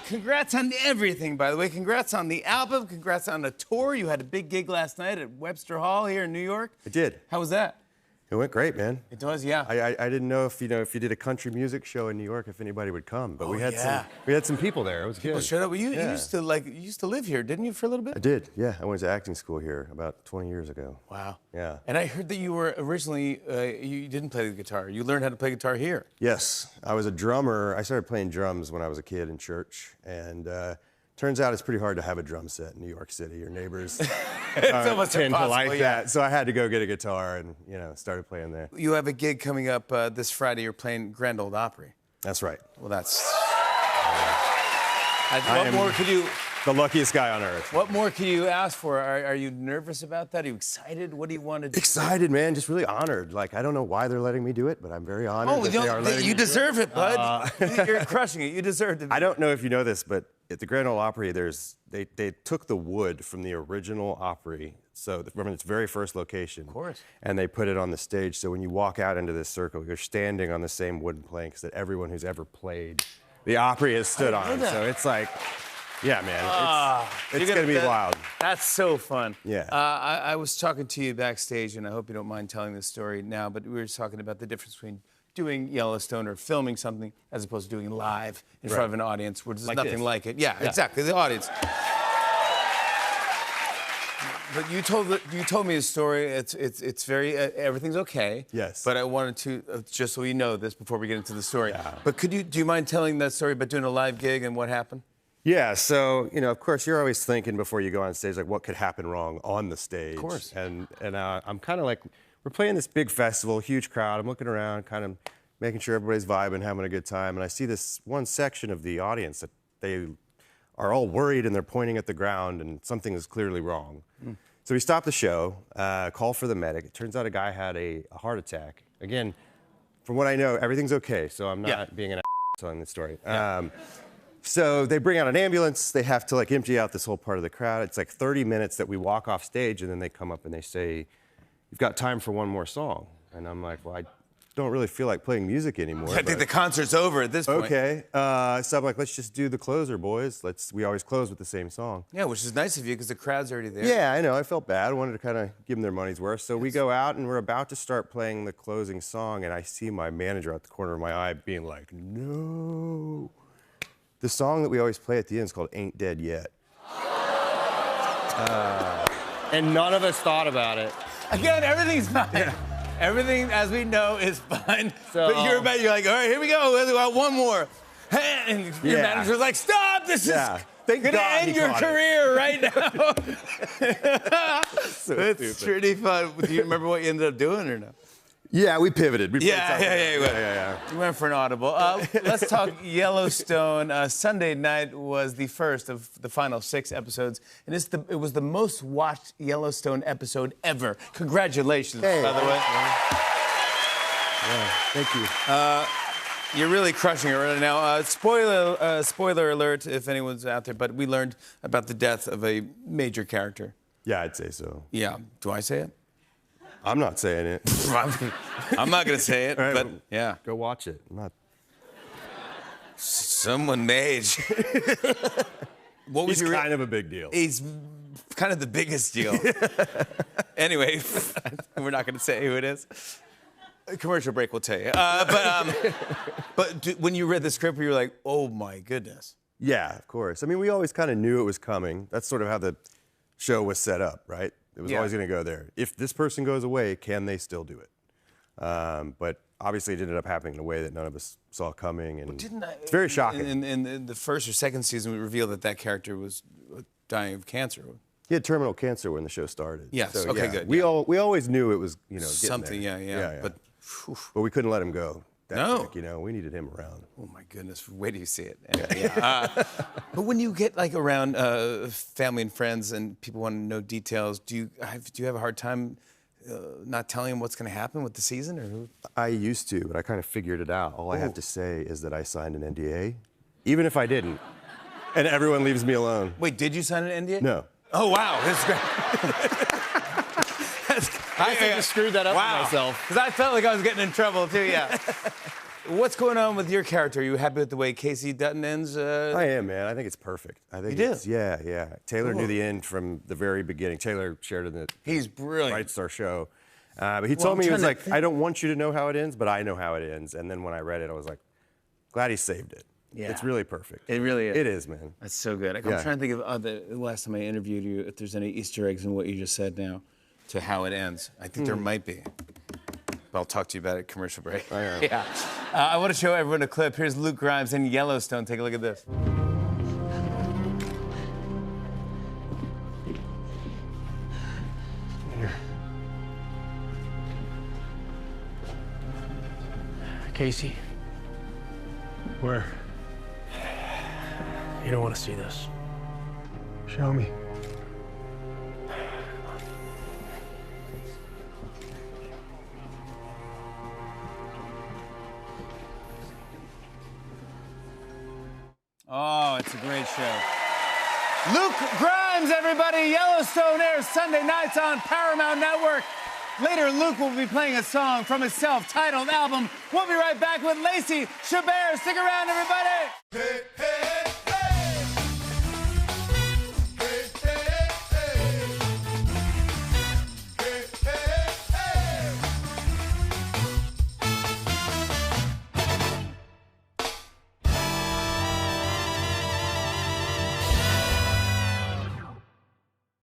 Congrats on everything, by the way. Congrats on the album. Congrats on the tour. You had a big gig last night at Webster Hall here in New York. I did. How was that? It went great, man. It was, yeah. I didn't know if if you did a country music show in New York, if anybody would come. But we had some people there. It was good. Well, shut up. You used to live here, didn't you, for a little bit? I did. Yeah, I went to acting school here about 20 years ago. Wow. Yeah. And I heard that you were originally you didn't play the guitar. You learned how to play guitar here. Yes, I was a drummer. I started playing drums when I was a kid in church, and turns out it's pretty hard to have a drum set in New York City. Your neighbors almost tend to like yeah. that. So I had to go get a guitar and started playing there. You have a gig coming up this Friday. You're playing Grand Ole Opry. That's right. Well, that's. What more could you? The luckiest guy on earth. What more can you ask for? Are you nervous about that? Are you excited? What do you want to do? Excited, man. Just really honored. Like, I don't know why they're letting me do it, but I'm very honored that they are letting me you do deserve it, bud. You're crushing it. You deserve it. I don't know if you know this, but at the Grand Ole Opry, they took the wood from the original Opry, so from its very first location. Of course. And they put it on the stage, so when you walk out into this circle, you're standing on the same wooden planks that everyone who's ever played the Opry has stood on. So it's like, yeah, man, it's going to be wild. That's so fun. Yeah. I was talking to you backstage, and I hope you don't mind telling this story now, but we were talking about the difference between doing Yellowstone or filming something as opposed to doing live in front of an audience where there's nothing like it. Yeah, exactly, the audience. But you told me a story. It's very everything's okay. Yes. But I wanted to just so you know this before we get into the story. Yeah. But do you mind telling that story about doing a live gig and what happened? Yeah, so, of course, you're always thinking before you go on stage, like, what could happen wrong on the stage? Of course. And I'm kind of like, we're playing this big festival, huge crowd. I'm looking around, kind of making sure everybody's vibing, having a good time. And I see this one section of the audience that they are all worried and they're pointing at the ground and something is clearly wrong. So we stop the show, call for the medic. It turns out a guy had a heart attack. Again, from what I know, everything's okay, so I'm not being an telling the story. Yeah. So they bring out an ambulance. They have to empty out this whole part of the crowd. It's like 30 minutes that we walk off stage, and then they come up and they say, "You've got time for one more song." And I'm like, well, I don't really feel like playing music anymore. I think the concert's over at this point. Okay. So I'm like, let's just do the closer, boys. We always close with the same song. Yeah, which is nice of you because the crowd's already there. Yeah, I know. I felt bad. I wanted to kind of give them their money's worth. So we go out, and we're about to start playing the closing song, and I see my manager out the corner of my eye being like, no. The song that we always play at the end is called Ain't Dead Yet. And none of us thought about it. Again, everything's fine. Yeah. Everything, as we know, is fine. So, but you're like, all right, here we go. We got one more. And your manager's like, stop! This is going to end your career right now. It's pretty fun. Do you remember what you ended up doing or no? Yeah, we pivoted. Yeah. We went for an audible. Let's talk Yellowstone. Sunday night was the first of the final 6 episodes, and it was the most watched Yellowstone episode ever. Congratulations, by the way. Yeah, thank you. You're really crushing it right now. Spoiler alert if anyone's out there, but we learned about the death of a major character. Yeah, I'd say so. Yeah. Do I say it? I'm not saying it. I'm not going to say it, right, but yeah. Go watch it. I'm not. Someone mage. He's kind of a big deal. He's kind of the biggest deal. Anyway, we're not going to say who it is. A commercial break will tell you. But when you read the script, you were like, oh my goodness. Yeah, of course. I mean, we always kind of knew it was coming. That's sort of how the show was set up, right? It was always going to go there. If this person goes away, can they still do it? But obviously, it ended up happening in a way that none of us saw coming, and it's very shocking. In the first or second season, we revealed that character was dying of cancer. He had terminal cancer when the show started. Yes. So, okay. Good. We always knew it was something. Yeah. But we couldn't let him go. No. Quick, we needed him around. Oh my goodness! Wait till you see it. But when you get around family and friends and people want to know details, do you have a hard time not telling them what's going to happen with the season, or? I used to, but I kind of figured it out. All I have to say is that I signed an NDA, even if I didn't, and everyone leaves me alone. Wait, did you sign an NDA? No. Oh wow, that's great. I just screwed that up for myself. Because I felt like I was getting in trouble too. Yeah. What's going on with your character? Are you happy with the way Casey Dutton ends? I am, man. I think it's perfect. I think You do? it's, yeah. Taylor knew the end from the very beginning. Taylor shared in the He's brilliant. writes our show. But he told me, he was like, I don't want you to know how it ends, but I know how it ends. And then when I read it, I was like, glad he saved it. Yeah. It's really perfect. It really is. It is, man. That's so good. I'm trying to think of the last time I interviewed you, if there's any Easter eggs in what you just said now to how it ends. I think there might be. But I'll talk to you about it at commercial break. Yeah. I want to show everyone a clip. Here's Luke Grimes in Yellowstone. Take a look at this. Here. Casey. Where? You don't want to see this. Show me. Oh, it's a great show. Luke Grimes, everybody. Yellowstone airs Sunday nights on Paramount Network. Later, Luke will be playing a song from his self-titled album. We'll be right back with Lacey Chabert. Stick around, everybody. Hey, hey.